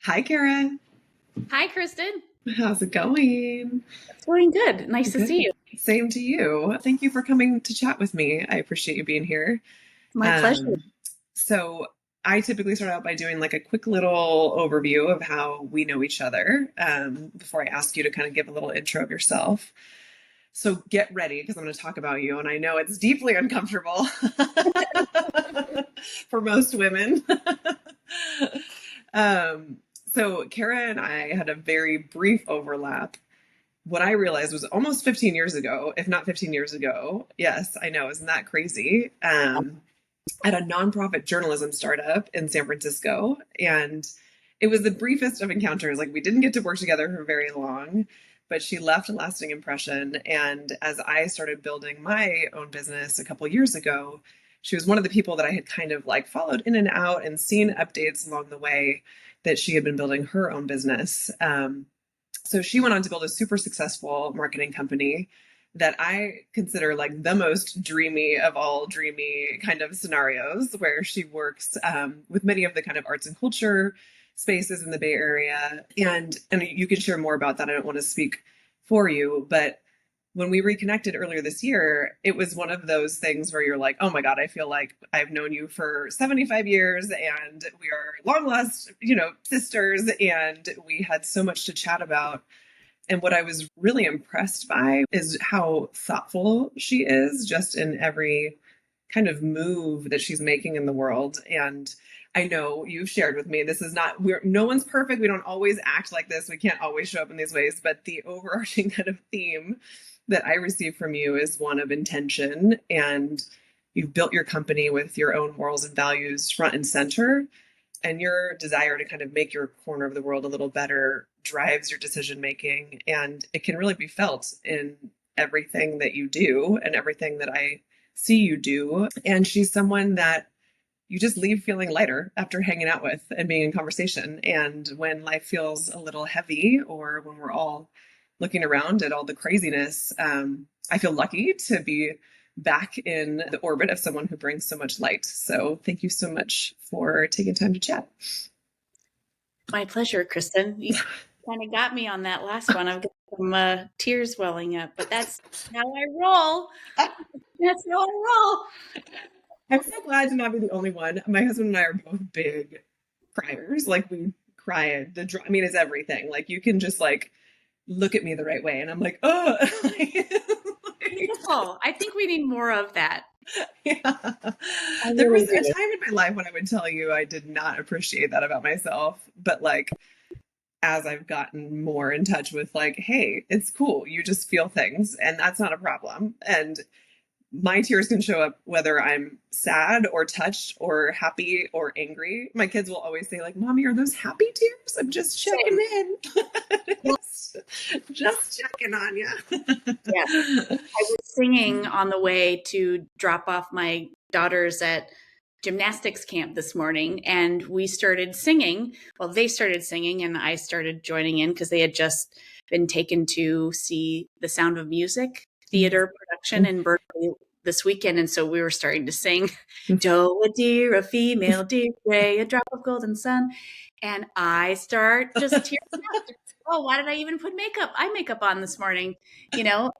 Hi, Kara. Hi, Kristen. How's it going? It's going good. Nice to Good. see you. Same to you. Thank you for coming to chat with me. I appreciate you being here. My pleasure. Um, so I typically start out by doing like a quick little overview of how we know each other before I ask you to kind of give a little intro of yourself. So get ready because I'm going to talk about you, and I know it's deeply uncomfortable for most women. um, so Kara and I had a very brief overlap. What I realized was almost 15 years ago, if not 15 years ago. Yes, I know. Isn't that crazy? At a nonprofit journalism startup in San Francisco. And it was the briefest of encounters. Like, we didn't get to work together for very long, but she left a lasting impression. And as I started building my own business a couple years ago, she was one of the people that I had kind of like followed in and out and seen updates along the way that she had been building her own business. So she went on to build a super successful marketing company that I consider like the most dreamy of all dreamy kind of scenarios, where she works with many of the kind of arts and culture spaces in the Bay Area. And you can share more about that. I don't want to speak for you, but when we reconnected earlier this year, it was one of those things where you're like, oh my God, I feel like I've known you for 75 years and we are long lost, sisters. And we had so much to chat about. And what I was really impressed by is how thoughtful she is just in every kind of move that she's making in the world. And I know you've shared with me, this is not, no one's perfect. We don't always act like this. We can't always show up in these ways. But the overarching kind of theme that I receive from you is one of intention. And you've built your company with your own morals and values front and center, and your desire to kind of make your corner of the world a little better drives your decision making, and it can really be felt in everything that you do and everything that I see you do. And she's someone that you just leave feeling lighter after hanging out with and being in conversation. And when life feels a little heavy, or when we're all looking around at all the craziness, I feel lucky to be back in the orbit of someone who brings so much light. So thank you so much for taking time to chat. My pleasure, Kristen. You kind of got me on that last one. I've got some tears welling up, but that's how I roll. That's how I roll. I'm so glad to not be the only one. My husband and I are both big criers. Like, we cry at I mean, it's everything. Like, you can just like look at me the right way, and I'm like, oh. Beautiful. I think we need more of that. Yeah. I There really was a do. time in my life when I would tell you I did not appreciate that about myself, but like, as I've gotten more in touch with like, hey, it's cool. You just feel things, and that's not a problem. And my tears can show up whether I'm sad or touched or happy or angry. My kids will always say, like, Mommy, are those happy tears? I'm just checking Same. in. Yeah. Just checking on you. Yeah. I was singing on the way to drop off my daughters at gymnastics camp this morning, and we started singing. Well, they started singing and I started joining in because they had just been taken to see The Sound of Music theater production in Berkeley this weekend, and so we were starting to sing Doe, a deer, a female deer, gray, a drop of golden sun, and I start just tearing up. Oh, why did I even put eye makeup on this morning? You know,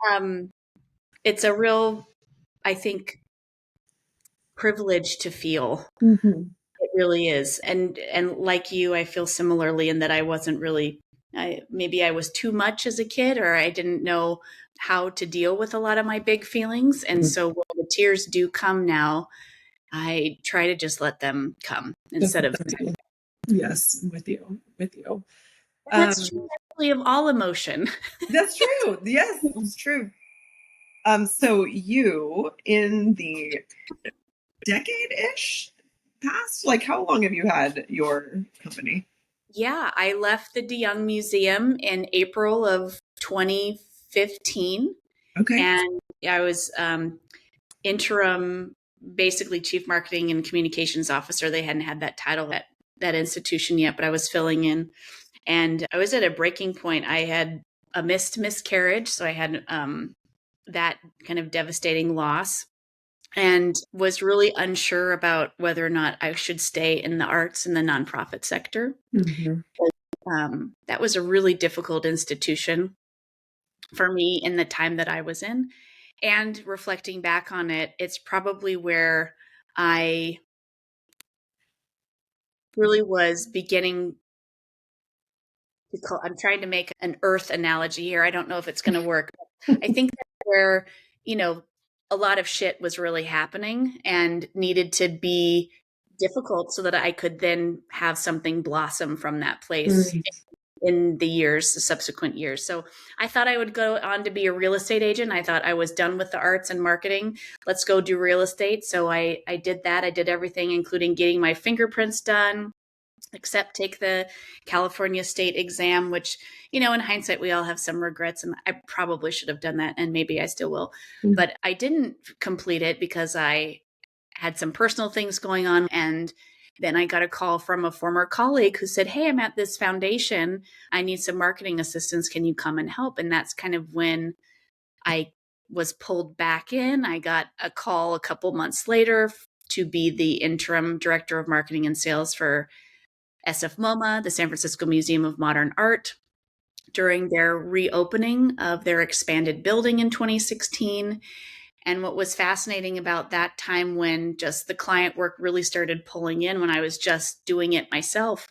it's a real, I think, privilege to feel. Mhm. It really is. And like you, I feel similarly in that I wasn't really, maybe I was too much as a kid, or I didn't know how to deal with a lot of my big feelings. And so when the tears do come now, I try to just let them come Just instead let of. them be. Yes, with you, with you. And that's true Um, actually of all emotion. that's true. Yes, it's true. So you, in the decade-ish past, like, how long have you had your company? Yeah, I left the DeYoung Museum in April of 2015, Okay. and I was interim, basically chief marketing and communications officer. They hadn't had that title at that institution yet, but I was filling in, and I was at a breaking point. I had a miscarriage, so I had that kind of devastating loss, and was really unsure about whether or not I should stay in the arts and the nonprofit sector. Mhm. that was a really difficult institution for me in the time that I was in. And reflecting back on it, it's probably where I really was beginning to I'm trying to make an earth analogy here. I don't know if it's going to work. I think that's where, you know, a lot of shit was really happening and needed to be difficult so that I could then have something blossom from that place in the subsequent years. So I thought I would go on to be a real estate agent. I thought I was done with the arts and marketing. Let's go do real estate. So I did that. I did everything, including getting my fingerprints done, except take the California state exam, which, in hindsight, we all have some regrets. And I probably should have done that. And maybe I still will. Mm-hmm. But I didn't complete it because I had some personal things going on. And then I got a call from a former colleague who said, "Hey, I'm at this foundation. I need some marketing assistance. Can you come and help?" And that's kind of when I was pulled back in. I got a call a couple months later to be the interim director of marketing and sales for SF MoMA, the San Francisco Museum of Modern Art, during their reopening of their expanded building in 2016. And what was fascinating about that time, when just the client work really started pulling in, when I was just doing it myself,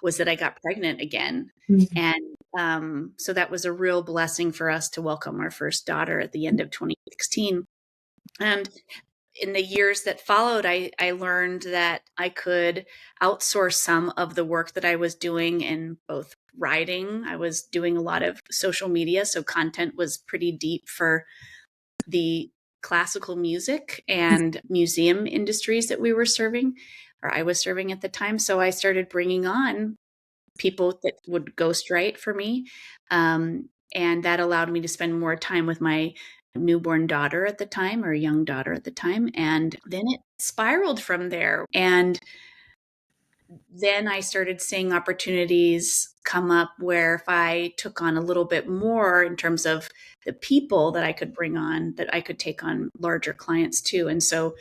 was that I got pregnant again. Mm-hmm. And so that was a real blessing for us to welcome our first daughter at the end of 2016. And in the years that followed, I learned that I could outsource some of the work that I was doing in both writing. I was doing a lot of social media, so content was pretty deep for the classical music and museum industries that we were serving, or I was serving at the time. So I started bringing on people that would ghostwrite for me. And that allowed me to spend more time with my newborn daughter at the time, or young daughter at the time. And then it spiraled from there. And then I started seeing opportunities come up where if I took on a little bit more in terms of the people that I could bring on, that I could take on larger clients too. And so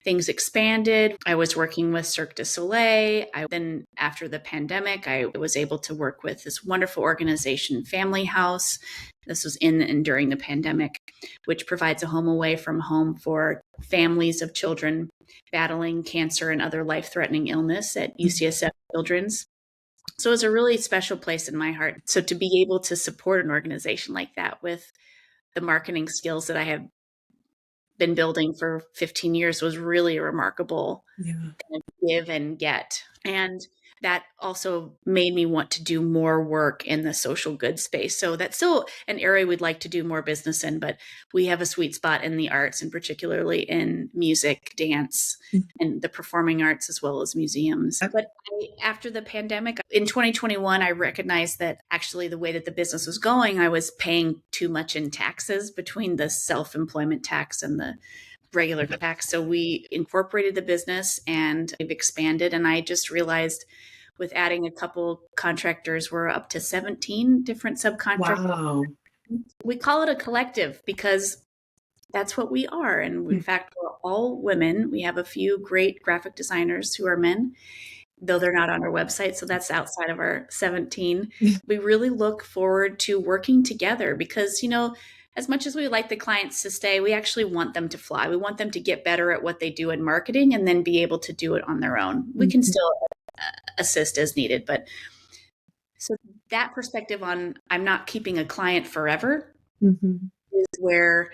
things expanded. I was working with Cirque du Soleil. Then after the pandemic, I was able to work with this wonderful organization, Family House. This was in and during the pandemic, which provides a home away from home for families of children battling cancer and other life-threatening illness at UCSF Children's. So it was a really special place in my heart. So to be able to support an organization like that with the marketing skills that I have been building for 15 years was really a remarkable kind of give and get. And that also made me want to do more work in the social good space. So that's still an area we'd like to do more business in, but we have a sweet spot in the arts, and particularly in music, dance, and the performing arts, as well as museums. But after the pandemic, in 2021, I recognized that actually the way that the business was going, I was paying too much in taxes between the self-employment tax and the regular tax. So we incorporated the business and we've expanded. And I just realized with adding a couple contractors, we're up to 17 different subcontractors. Wow. We call it a collective because that's what we are. And in fact, we're all women. We have a few great graphic designers who are men, though they're not on our website. So that's outside of our 17. We really look forward to working together because, as much as we like the clients to stay, we actually want them to fly. We want them to get better at what they do in marketing and then be able to do it on their own. We can still assist as needed. But so that perspective on I'm not keeping a client forever is where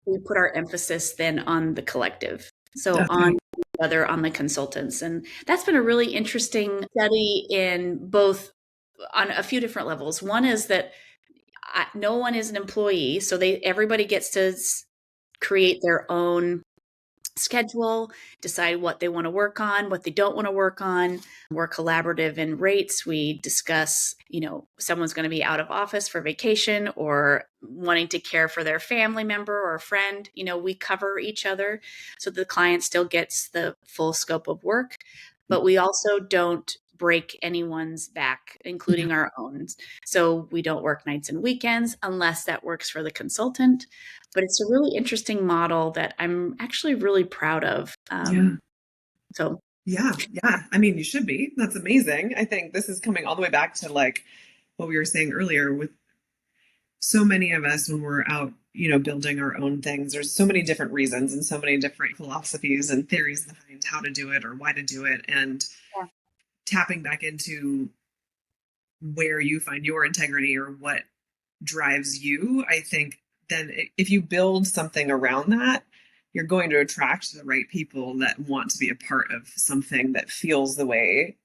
we put our emphasis then on the collective. So on other, on the consultants. And that's been a really interesting study in both on a few different levels. One is that no one is an employee. So everybody gets to create their own schedule, decide what they want to work on, what they don't want to work on. We're collaborative in rates. We discuss, someone's going to be out of office for vacation or wanting to care for their family member or a friend. We cover each other so the client still gets the full scope of work, but we also don't break anyone's back, including our own. So we don't work nights and weekends unless that works for the consultant. But it's a really interesting model that I'm actually really proud of. So Yeah, yeah. I mean, you should be. That's amazing. I think this is coming all the way back to like what we were saying earlier with so many of us when we're out, building our own things. There's so many different reasons and so many different philosophies and theories behind how to do it or why to do it. And Yeah. tapping back into where you find your integrity or what drives you, I think then if you build something around that, you're going to attract the right people that want to be a part of something that feels the way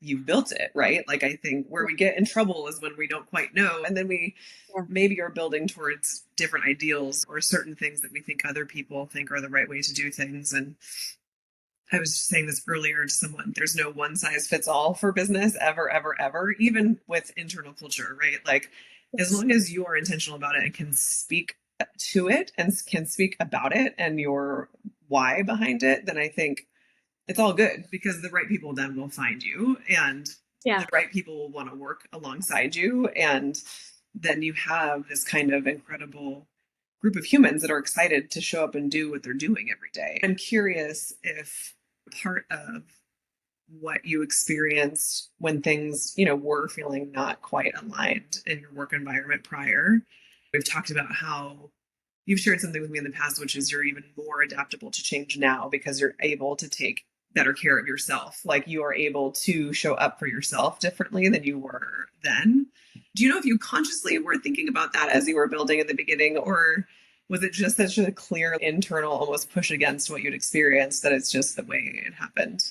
you've built it, right? Like I think where we get in trouble is when we don't quite know, and then we Yeah. maybe are building towards different ideals or certain things that we think other people think are the right way to do things. And I was saying this earlier to someone, there's no one size fits all for business ever, ever, ever, even with internal culture, right? Like as Yes. long as you are intentional about it and can speak to it and can speak about it and your why behind it, then I think it's all good because the right people then will find you and the Yeah. right people will want to work alongside you. And then you have this kind of incredible group of humans that are excited to show up and do what they're doing every day. I'm curious if part of what you experienced when things, were feeling not quite aligned in your work environment prior. We've talked about how you've shared something with me in the past, which is you're even more adaptable to change now because you're able to take better care of yourself. Like you are able to show up for yourself differently than you were then. Do you know if you consciously were thinking about that as you were building in the beginning, or was it just such a clear internal almost push against what you'd experienced that it's just the way it happened?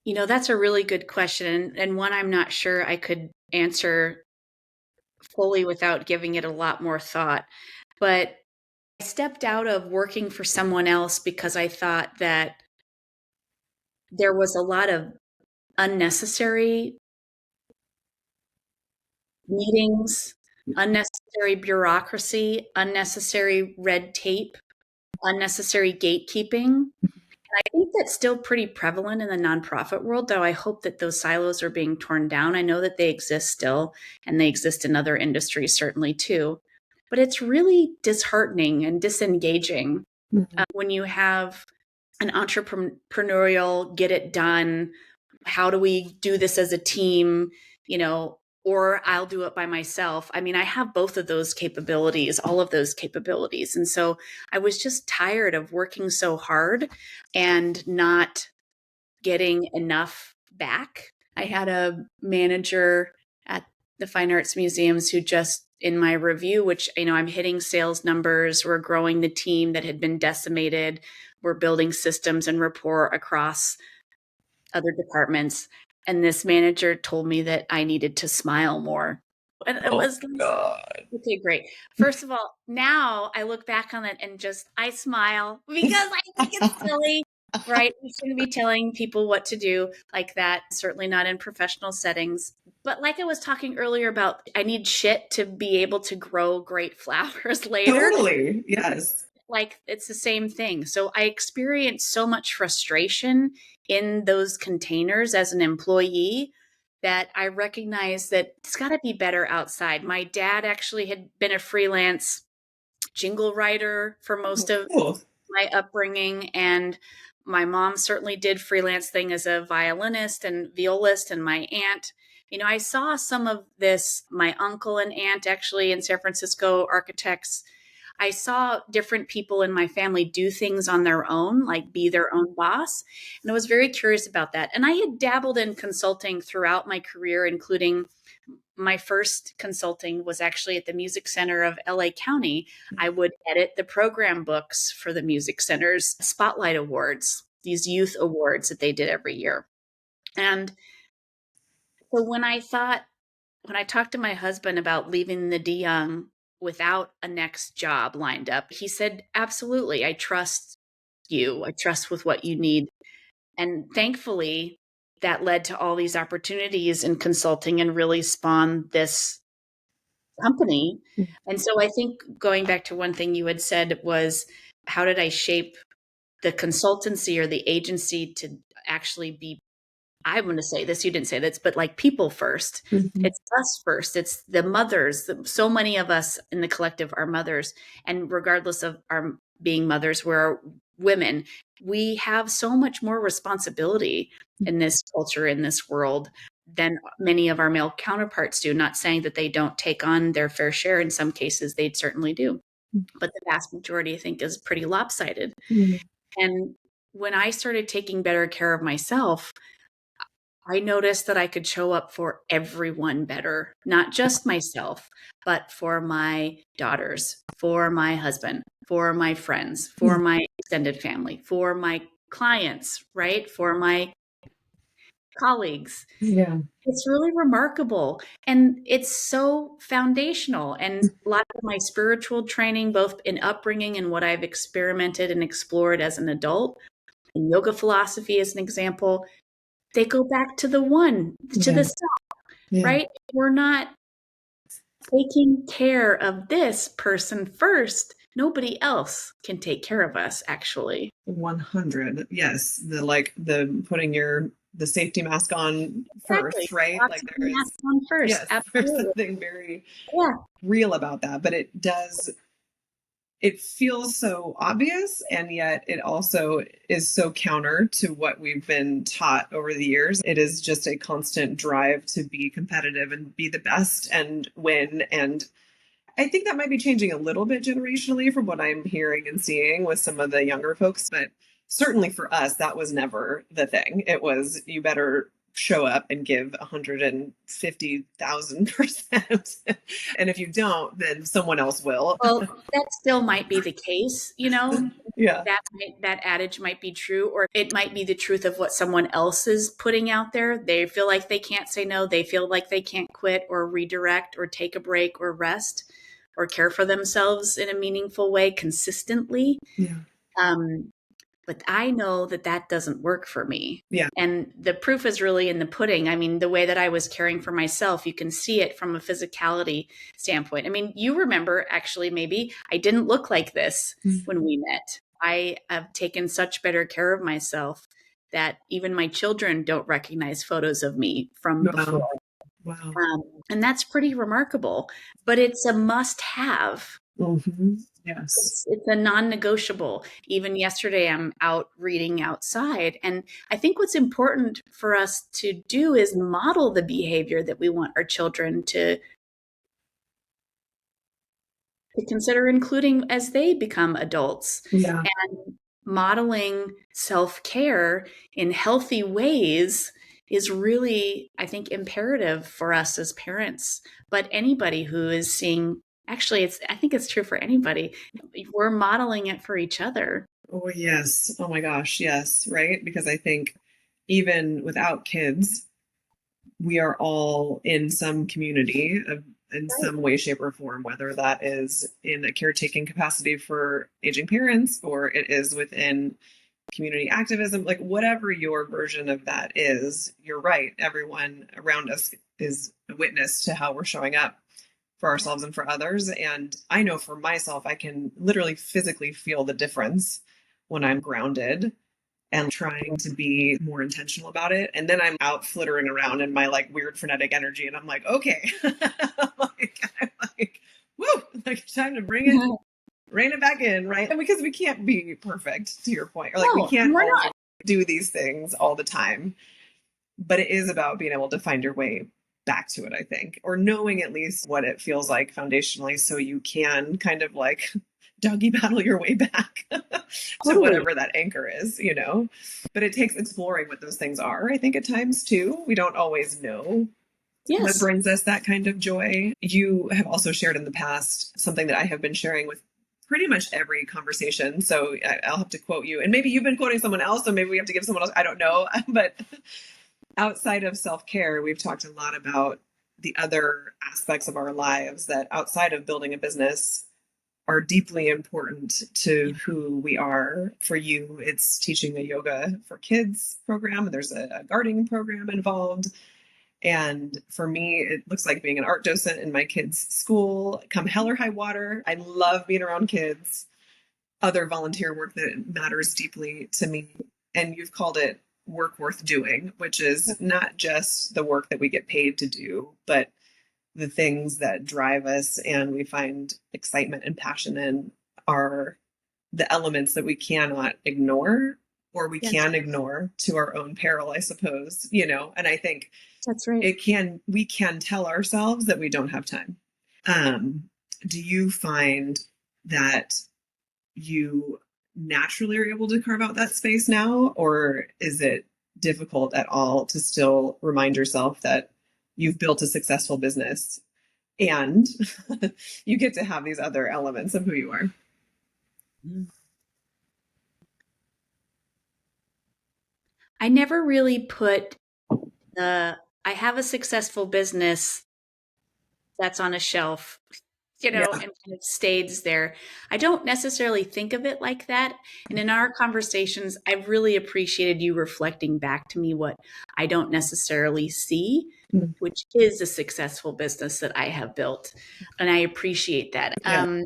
That's a really good question, and one I'm not sure I could answer fully without giving it a lot more thought. But I stepped out of working for someone else because I thought that there was a lot of unnecessary meetings, unnecessary bureaucracy, unnecessary red tape, unnecessary gatekeeping. I think that's still pretty prevalent in the nonprofit world, though I hope that those silos are being torn down. I know that they exist still, and they exist in other industries certainly too. But it's really disheartening and disengaging Mm-hmm. when you have an entrepreneurial, get it done, how do we do this as a team, or I'll do it by myself. I mean, I have both of those capabilities, all of those capabilities. And so I was just tired of working so hard and not getting enough back. I had a manager at the Fine Arts Museums who just in my review, which, I'm hitting sales numbers, we're growing the team that had been decimated, we're building systems and rapport across other departments. And this manager told me that I needed to smile more. And it Oh was like, God. okay, great. First of all, now I look back on it and just I smile because I think it's silly, right? We shouldn't be telling people what to do like that, certainly not in professional settings. But like I was talking earlier about, I need shit to be able to grow great flowers later. Totally. Yes. Like it's the same thing. So I experienced so much frustration in those containers as an employee that I recognized that it's got to be better outside. My dad actually had been a freelance jingle writer for Oh, most of cool. my upbringing, and my mom certainly did freelance thing as a violinist and violist, and my aunt, I saw some of this. My uncle and aunt actually in San Francisco, architects. I saw different people in my family do things on their own, like be their own boss. And I was very curious about that. And I had dabbled in consulting throughout my career, including my first consulting was actually at the Music Center of LA County. I would edit the program books for the Music Center's Spotlight Awards, these youth awards that they did every year. And so when I talked to my husband about leaving the De Young without a next job lined up, he said, absolutely, I trust you. I trust with what you need. And thankfully, that led to all these opportunities in consulting and really spawned this company. And so I think going back to one thing you had said was, how did I shape the consultancy or the agency to actually be, I'm going to say this, you didn't say this, but like people first. Mhm. It's us first. It's the mothers. So many of us in the collective are mothers. And regardless of our being mothers, we're women, we have so much more responsibility in this culture, in this world, than many of our male counterparts do. Not saying that they don't take on their fair share. In some cases, they certainly do. But the vast majority, I think, is pretty lopsided. Mm. And when I started taking better care of myself, I noticed that I could show up for everyone better, not just myself, but for my daughters, for my husband, for my friends, for my extended family, for my clients, right? For my colleagues. Yeah. It's really remarkable. And it's so foundational. And a lot of my spiritual training, both in upbringing and what I've experimented and explored as an adult, and yoga philosophy as an example, they go back to the one, to Yeah. the self, Yeah. right? We're not taking care of this person first. Nobody else can take care of us, actually. 100. Yes. The putting the safety mask on Exactly. first, right? Like Oxygen there is, mask on first. yes, there's Absolutely. something very Yeah. real about that, but it feels so obvious, and yet it also is so counter to what we've been taught over the years. It is just a constant drive to be competitive and be the best and win. And I think that might be changing a little bit generationally from what I'm hearing and seeing with some of the younger folks. But certainly for us, that was never the thing. It was, you better show up and give 150,000%. And if you don't, then someone else will. Well, that still might be the case, Yeah. that adage might be true, or it might be the truth of what someone else is putting out there. They feel like they can't say no. They feel like they can't quit or redirect or take a break or rest or care for themselves in a meaningful way consistently. Yeah. But I know that that doesn't work for me. Yeah. And the proof is really in the pudding. I mean, the way that I was caring for myself, you can see it from a physicality standpoint. I mean, you remember, actually, maybe I didn't look like this when we met. I have taken such better care of myself that even my children don't recognize photos of me from before. Wow. Wow. And that's pretty remarkable, but it's a must have. Mm-hmm. Yes. It's a non-negotiable. Even yesterday, I'm out reading outside. And I think what's important for us to do is model the behavior that we want our children to consider including as they become adults. Yeah. And modeling self-care in healthy ways is really, I think, imperative for us as parents. But anybody who is seeing, actually, I think it's true for anybody. We're modeling it for each other. Oh, yes. Oh my gosh. Yes. Right. Because I think even without kids, we are all in some community in some way, shape, or form, whether that is in a caretaking capacity for aging parents or it is within community activism, like whatever your version of that is, you're right. Everyone around us is a witness to how we're showing up for ourselves and for others. And I know for myself, I can literally physically feel the difference when I'm grounded and trying to be more intentional about it. And then I'm out flittering around in my like weird frenetic energy. And I'm like, okay, I'm like, woo, like time to rein it back in, right? And because we can't be perfect, to your point, or like we can't always do these things all the time. But it is about being able to find your way back to it, I think, or knowing at least what it feels like foundationally so you can kind of like doggy paddle your way back to whatever that anchor is, But it takes exploring what those things are, I think, at times too. We don't always know what brings us that kind of joy. You have also shared in the past something that I have been sharing with pretty much every conversation. So I'll have to quote you. And maybe you've been quoting someone else, so maybe we have to give someone else. I don't know. But outside of self-care, we've talked a lot about the other aspects of our lives that outside of building a business are deeply important to who we are. For you, it's teaching a yoga for kids program. There's a gardening program involved. And for me, it looks like being an art docent in my kids' school, come hell or high water. I love being around kids, other volunteer work that matters deeply to me. And you've called it work worth doing, which is not just the work that we get paid to do, but the things that drive us and we find excitement and passion in are the elements that we cannot ignore, or we Yes, can ignore to our own peril, I suppose, you know. And I think that's right. we can tell ourselves that we don't have time. Um, do you find that you naturally are able to carve out that space now, or is it difficult at all to still remind yourself that you've built a successful business and you get to have these other elements of who you are? I never really put I have a successful business that's on a shelf, Yeah. and it stays there. I don't necessarily think of it like that. And in our conversations, I've really appreciated you reflecting back to me what I don't necessarily see, Mm. which is a successful business that I have built. And I appreciate that. Yeah.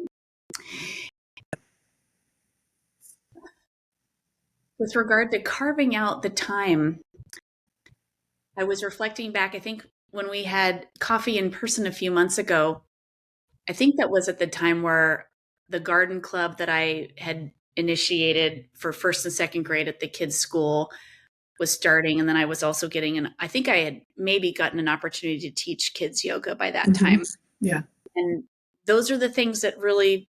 With regard to carving out the time, I was reflecting back, I think when we had coffee in person a few months ago, I think that was at the time where the garden club that I had initiated for first and second grade at the kids' school was starting. And then I was also I think I had maybe gotten an opportunity to teach kids yoga by that Mm-hmm. time. Yeah. And those are the things that really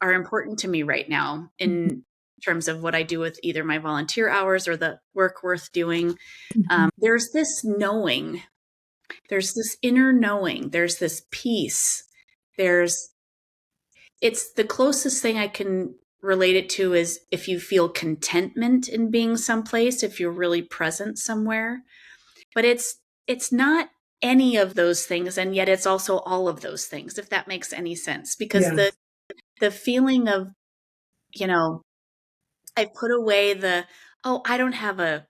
are important to me right now in terms of what I do with either my volunteer hours or the work worth doing. There's this knowing, there's this inner knowing, there's this peace. It's the closest thing I can relate it to is if you feel contentment in being someplace, if you're really present somewhere. But it's not any of those things, and yet it's also all of those things, if that makes any sense. Because Yeah. the feeling of, I put away oh, I don't have a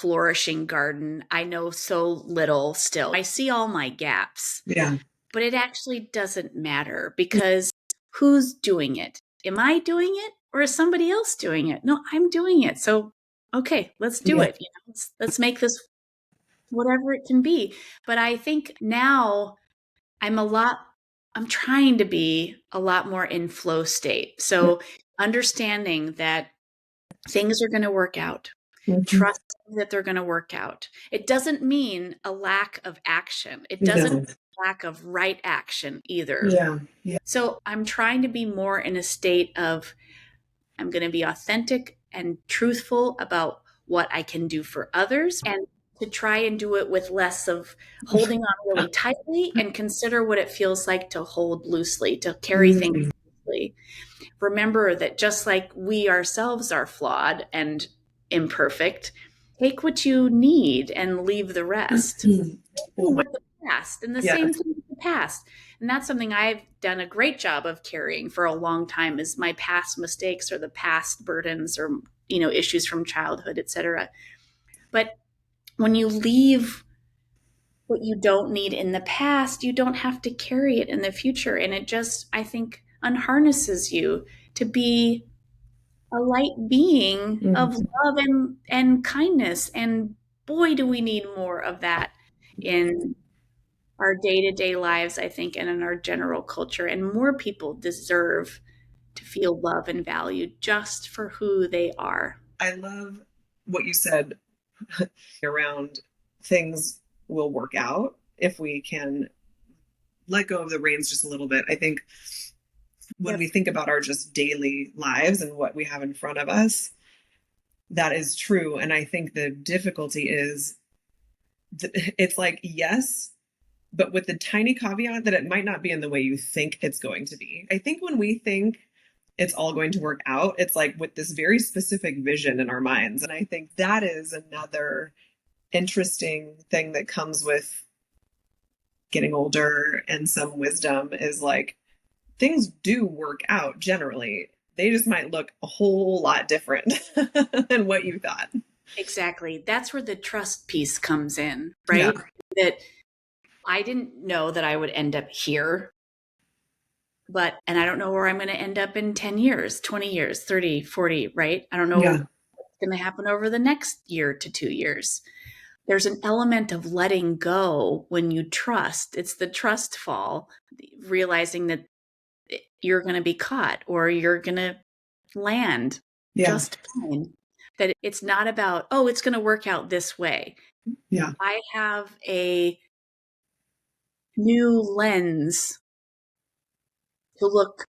flourishing garden. I know so little still. I see all my gaps. Yeah. But it actually doesn't matter because who's doing it? Am I doing it or is somebody else doing it? No, I'm doing it. So, okay, let's do Yeah. it. Let's make this whatever it can be. But I think now I'm I'm trying to be a lot more in flow state. So understanding that things are going to work out, Mm-hmm. trusting that they're going to work out. It doesn't mean a lack of action. It doesn't No. mean a lack of right action either. Yeah. Yeah. So I'm trying to be more in a state of I'm going to be authentic and truthful about what I can do for others and to try and do it with less of holding on really tightly and consider what it feels like to hold loosely, to carry things Mm. loosely. Remember that just like we ourselves are flawed and imperfect, take what you need and leave the rest. Oh my. With the past, and the Yeah. same thing with the past. And that's something I've done a great job of carrying for a long time is my past mistakes or the past burdens or issues from childhood, etc. But when you leave what you don't need in the past, you don't have to carry it in the future. And it just, I think, unharnesses you to be a light being of Mm. love and kindness. And boy, do we need more of that in our day-to-day lives, I think, and in our general culture. And more people deserve to feel love and valued just for who they are. I love what you said around things will work out if we can let go of the reins just a little bit. I think when Yep. we think about our just daily lives and what we have in front of us, that is true. And I think the difficulty is it's like, yes, but with the tiny caveat that it might not be in the way you think it's going to be. I think when we think it's all going to work out, it's like with this very specific vision in our minds. And I think that is another interesting thing that comes with getting older and some wisdom is like things do work out generally. They just might look a whole lot different than what you thought. Exactly. That's where the trust piece comes in, right? Yeah. That I didn't know that I would end up here, and I don't know where I'm going to end up in 10 years, 20 years, 30, 40, right? I don't know Yeah. what's going to happen over the next year to 2 years. There's an element of letting go when you trust. It's the trust fall, realizing that you're going to be caught or you're going to land Yeah. just fine. That it's not about, oh, it's going to work out this way. Yeah. I have a new lens to look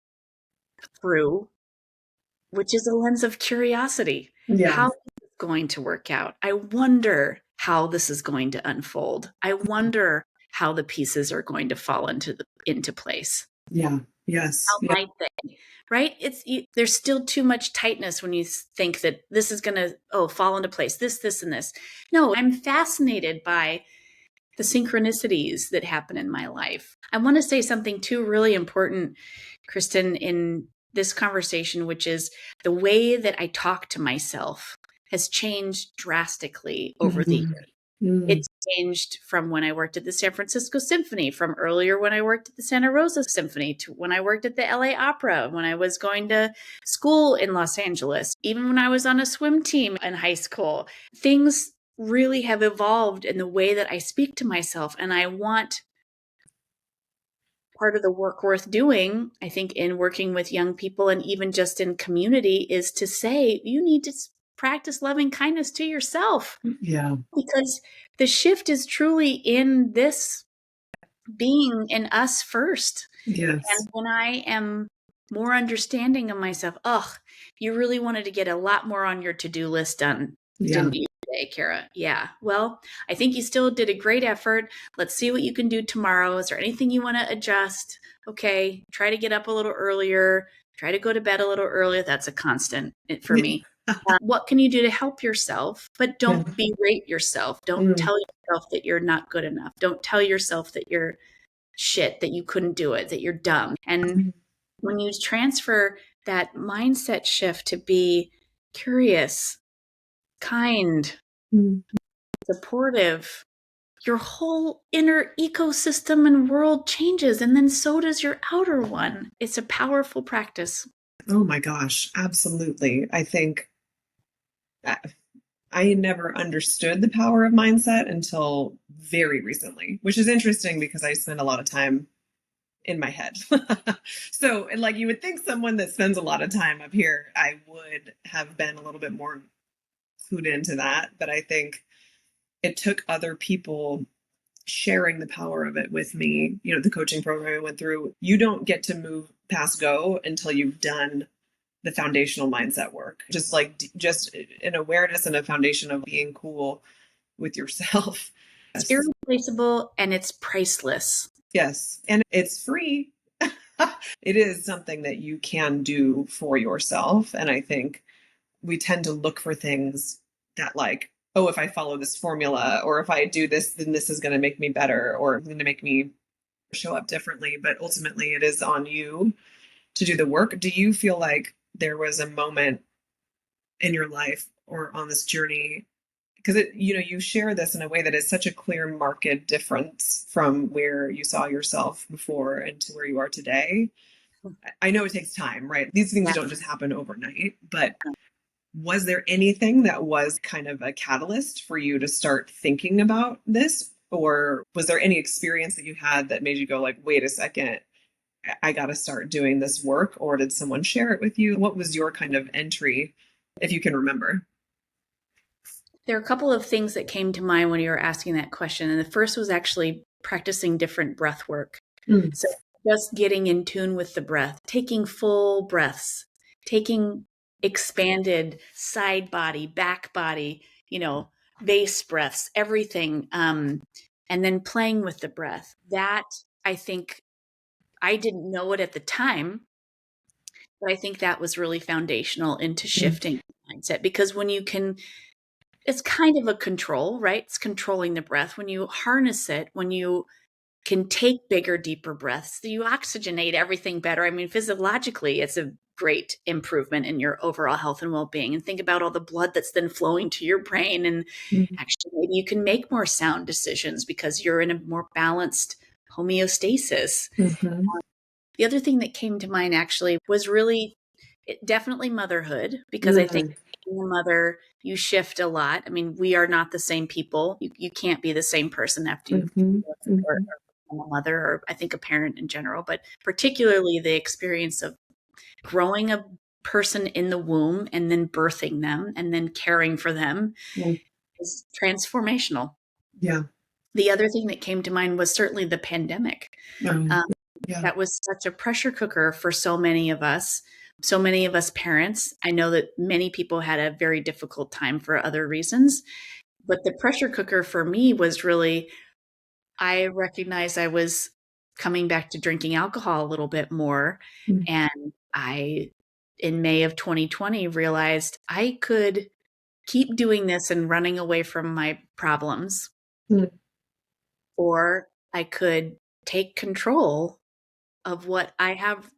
through, which is a lens of curiosity. Yeah. How is it going to work out? I wonder how this is going to unfold. I wonder how the pieces are going to fall into place. Yeah. Yes. How Yeah. might they? Right? There's still too much tightness when you think that this is going to fall into place. This, and this. No, I'm fascinated by the synchronicities that happen in my life. I want to say something too really important, Kristen, in this conversation, which is the way that I talk to myself has changed drastically over the Mhm. years. Mm. It's changed from when I worked at the San Francisco Symphony, from earlier when I worked at the Santa Rosa Symphony, to when I worked at the LA Opera, when I was going to school in Los Angeles, even when I was on a swim team in high school. Things really have evolved in the way that I speak to myself. And I want part of the work worth doing, I think, in working with young people and even just in community is to say, you need to practice loving kindness to yourself, Yeah. because the shift is truly in this being in us first. Yes. And when I am more understanding of myself, you really wanted to get a lot more on your to-do list done, Yeah. didn't you today, Kara? Yeah. Well, I think you still did a great effort. Let's see what you can do tomorrow. Is there anything you want to adjust? Okay. Try to get up a little earlier. Try to go to bed a little earlier. That's a constant for Yeah. me. What can you do to help yourself? But Yeah. don't berate yourself. Don't Mm. tell yourself that you're not good enough. Don't tell yourself that you're shit, that you couldn't do it, that you're dumb. And when you transfer that mindset shift to be curious, kind, Mm. supportive, your whole inner ecosystem and world changes, and then so does your outer one. It's a powerful practice. Oh my gosh, absolutely. I think I I never understood the power of mindset until very recently, which is interesting because I spend a lot of time in my head. So, and like you would think someone that spends a lot of time up here, I would have been a little bit more clued into that. But I think it took other people sharing the power of it with me. You know, the coaching program I went through, you don't get to move past go until you've done the foundational mindset work. Just an awareness and a foundation of being cool with yourself. It's Yes. irreplaceable and it's priceless. Yes. And it's free. It is something that you can do for yourself. And I think we tend to look for things that, like, oh, if I follow this formula or if I do this, then this is going to make me better or going to make me show up differently. But ultimately, it is on you to do the work. Do you feel like there was a moment in your life or on this journey, because you share this in a way that is such a clear marked difference from where you saw yourself before and to where you are today? I know it takes time, right? These things Yeah. don't just happen overnight, but was there anything that was kind of a catalyst for you to start thinking about this? Or was there any experience that you had that made you go like, wait a second, I got to start doing this work? Or did someone share it with you? What was your kind of entry, if you can remember? There are a couple of things that came to mind when you were asking that question. And the first was actually practicing different breath work. Mm. So just getting in tune with the breath, taking full breaths, taking expanded side body, back body, base breaths, everything. And then playing with the breath. That, I think, I didn't know it at the time, but I think that was really foundational into Mm. shifting mindset, because when you can, it's kind of a control, right? It's controlling the breath. When you harness it, when you can take bigger, deeper breaths, you oxygenate everything better. I mean, physiologically, it's a great improvement in your overall health and well-being. And think about all the blood that's then flowing to your brain. And Mm. actually, maybe you can make more sound decisions because you're in a more balanced homeostasis. Mm-hmm. The other thing that came to mind actually was really definitely motherhood, because I think Mm. being a mother, you shift a lot. I mean, we are not the same people. You can't be the same person after you've Mm-hmm. or Mm-hmm. I'm a mother, or I think a parent in general, but particularly the experience of growing a person in the womb and then birthing them and then caring for them Mm. is transformational. Yeah. The other thing that came to mind was certainly the pandemic. Um, Yeah. that was such a pressure cooker for so many of us parents. I know that many people had a very difficult time for other reasons, but the pressure cooker for me was really, I recognized I was coming back to drinking alcohol a little bit more. Mm. And I, in May of 2020, realized I could keep doing this and running away from my problems, Mm. or I could take control of what I have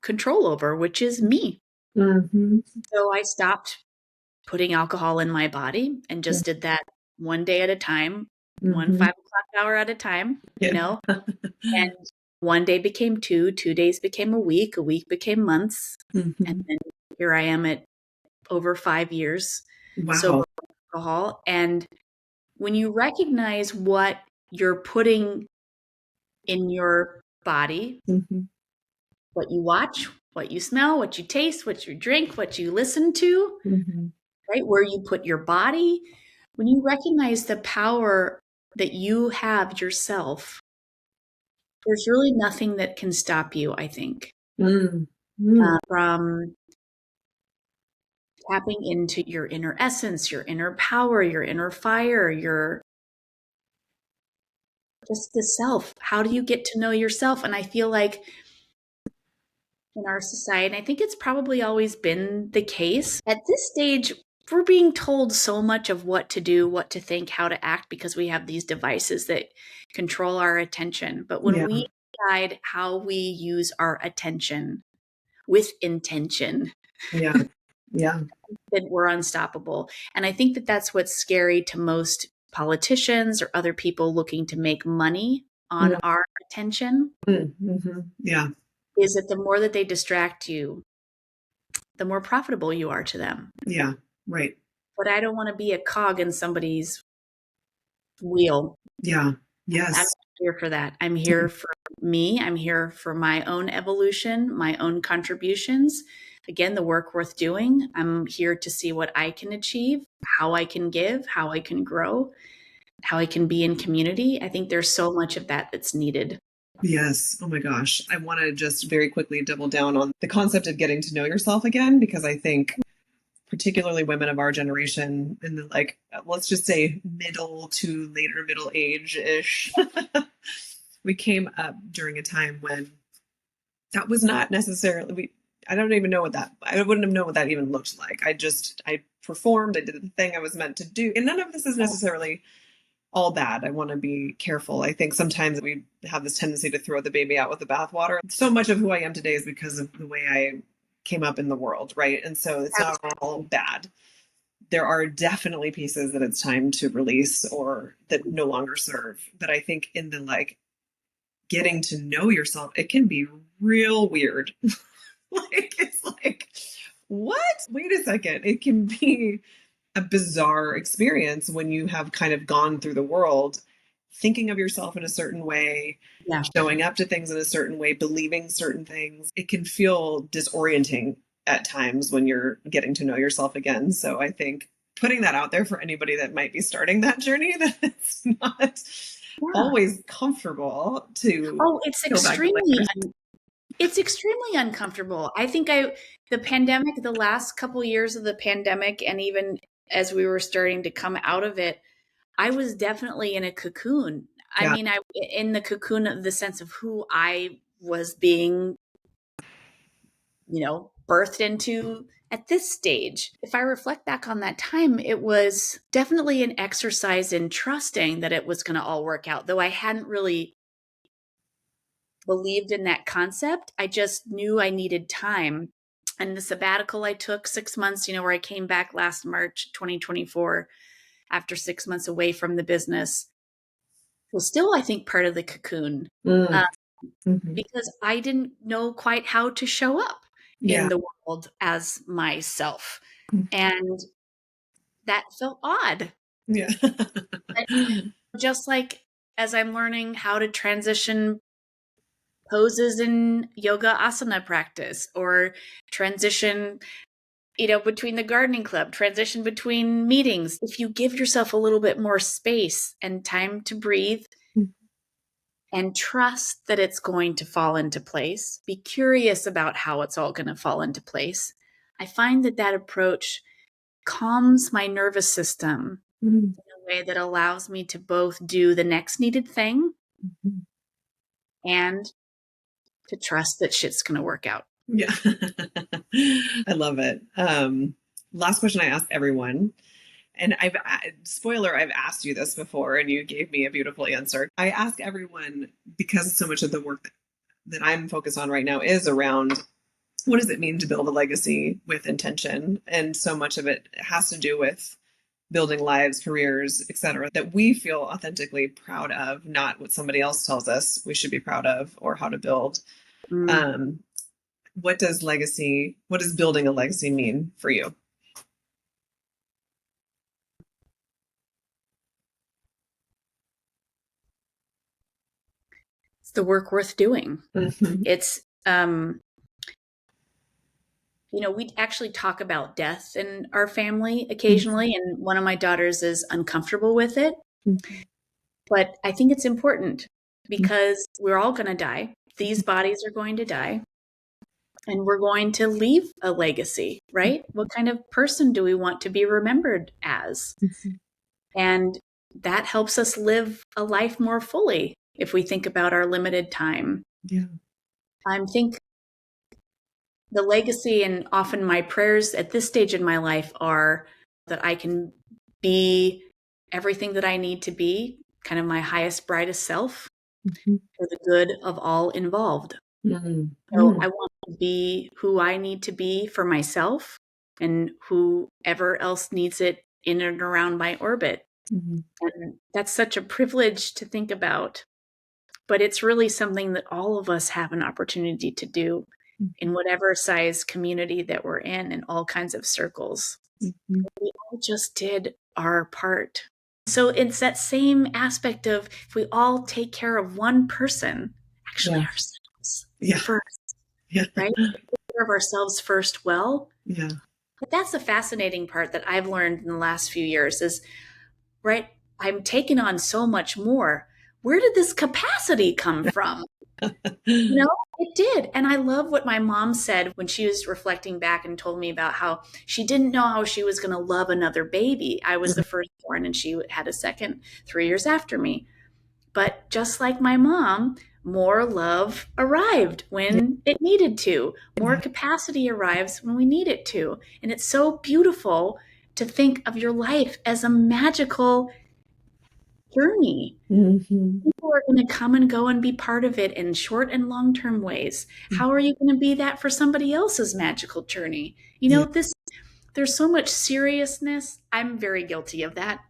control over, which is me. Mm-hmm. So I stopped putting alcohol in my body and Yeah. just did that one day at a time, one Mm-hmm. 5 o'clock hour at a time, Yeah. and one day became 2 days became a week became months. And Mm-hmm. then here I am at over 5 years sober Wow. from alcohol. And when you recognize what you're putting in your body, Mm-hmm. what you watch, what you smell, what you taste, what you drink, what you listen to, Mm-hmm. right? Where you put your body, when you recognize the power that you have yourself, there's really nothing that can stop you, I think, Mm-hmm. from tapping into your inner essence, your inner power, your inner fire, your just the self. How do you get to know yourself? And I feel like in our society, and I think it's probably always been the case, at this stage, we're being told so much of what to do, what to think, how to act, because we have these devices that control our attention. But when Yeah. we guide how we use our attention with intention, Yeah. Yeah. then we're unstoppable. And I think that that's what's scary to most politicians or other people looking to make money on our attention, Mm-hmm. Yeah. is that the more that they distract you, the more profitable you are to them. Yeah. Right. But I don't want to be a cog in somebody's wheel. Yeah. I'm not Yes. here for that. I'm here for me. I'm here for my own evolution, my own contributions. Again, the work worth doing. I'm here to see what I can achieve, how I can give, how I can grow, how I can be in community. I think there's so much of that that's needed. Yes. Oh my gosh. I want to just very quickly double down on the concept of getting to know yourself again, because I think particularly women of our generation in the like, let's just say middle to later middle age ish, we came up during a time when that was not necessarily, I don't even know what that, I wouldn't have known what that even looked like. I performed, I did the thing I was meant to do. And none of this is necessarily all bad. I want to be careful. I think sometimes we have this tendency to throw the baby out with the bathwater. So much of who I am today is because of the way I came up in the world, right? And so it's not all bad. There are definitely pieces that it's time to release or that no longer serve. But I think in the like getting to know yourself, it can be real weird. Like it's like, what? Wait a second. It can be a bizarre experience when you have kind of gone through the world thinking of yourself in a certain way, Yeah. showing up to things in a certain way, believing certain things. It can feel disorienting at times when you're getting to know yourself again. So I think putting that out there for anybody that might be starting that journey, that it's not always comfortable to It's go back to it's extremely uncomfortable. I think the pandemic, the last couple of years of the pandemic, and even as we were starting to come out of it, I was definitely in a cocoon. I yeah. mean, I in the cocoon of the sense of who I was being, birthed into at this stage. If I reflect back on that time, it was definitely an exercise in trusting that it was going to all work out, though I hadn't really believed in that concept. I just knew I needed time. And the sabbatical I took 6 months, where I came back last March 2024 after 6 months away from the business, was still, I think, part of the cocoon, Mm-hmm. because I didn't know quite how to show up in Yeah. the world as myself. And that felt odd. Yeah. But just like as I'm learning how to transition poses in yoga asana practice, or transition, between the gardening club, transition between meetings. If you give yourself a little bit more space and time to breathe and trust that it's going to fall into place, be curious about how it's all going to fall into place, I find that approach calms my nervous system in a way that allows me to both do the next needed thing and to trust that shit's going to work out. Yeah. I love it. Last question I ask everyone, and I've asked you this before and you gave me a beautiful answer. I ask everyone, because so much of the work that I'm focused on right now is around what does it mean to build a legacy with intention? And so much of it has to do with building lives, careers, etc., that we feel authentically proud of, not what somebody else tells us we should be proud of or how to build. What does building a legacy mean for you? It's the work worth doing. Mm-hmm. It's, we actually talk about death in our family occasionally, and one of my daughters is uncomfortable with it. But I think it's important because we're all going to die. These bodies are going to die. And we're going to leave a legacy, right? What kind of person do we want to be remembered as? And that helps us live a life more fully if we think about our limited time. Yeah. I think the legacy, and often my prayers at this stage in my life, are that I can be everything that I need to be, kind of my highest, brightest self, for the good of all involved. So I want to be who I need to be for myself and whoever else needs it in and around my orbit. And that's such a privilege to think about. But it's really something that all of us have an opportunity to do in whatever size community that we're in all kinds of circles. We all just did our part. So it's that same aspect of, if we all take care of one person, actually ourselves first, right? Take care of ourselves first well. Yeah. But that's the fascinating part that I've learned in the last few years is, right, I'm taking on so much more. Where did this capacity come from? It did. And I love what my mom said when she was reflecting back and told me about how she didn't know how she was going to love another baby. I was the firstborn and she had a second 3 years after me. But just like my mom, more love arrived when it needed to. More capacity arrives when we need it to. And it's so beautiful to think of your life as a magical journey. People are going to come and go and be part of it in short and long-term ways. How are you going to be that for somebody else's magical journey? There's so much seriousness. I'm very guilty of that.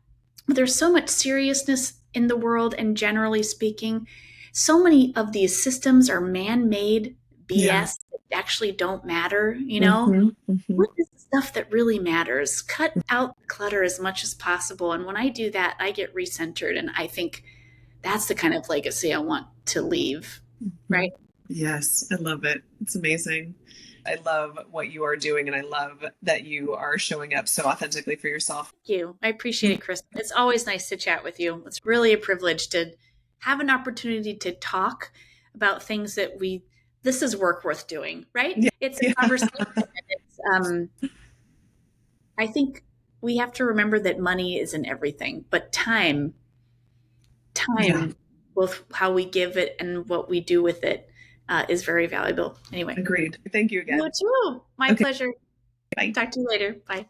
There's so much seriousness in the world, and generally speaking, so many of these systems are man-made BS that actually don't matter, What is the stuff that really matters? Cut out the clutter as much as possible. And when I do that, I get recentered, and I think that's the kind of legacy I want to leave, right? Yes, I love it. It's amazing. I love what you are doing, and I love that you are showing up so authentically for yourself. Thank you. I appreciate it, Chris. It's always nice to chat with you. It's really a privilege to have an opportunity to talk about things that this is work worth doing, right? Yeah. It's a conversation. I think we have to remember that money isn't everything, but time, both how we give it and what we do with it, is very valuable. Anyway. Agreed. Thank you again. You too. My pleasure. Bye. Talk to you later. Bye.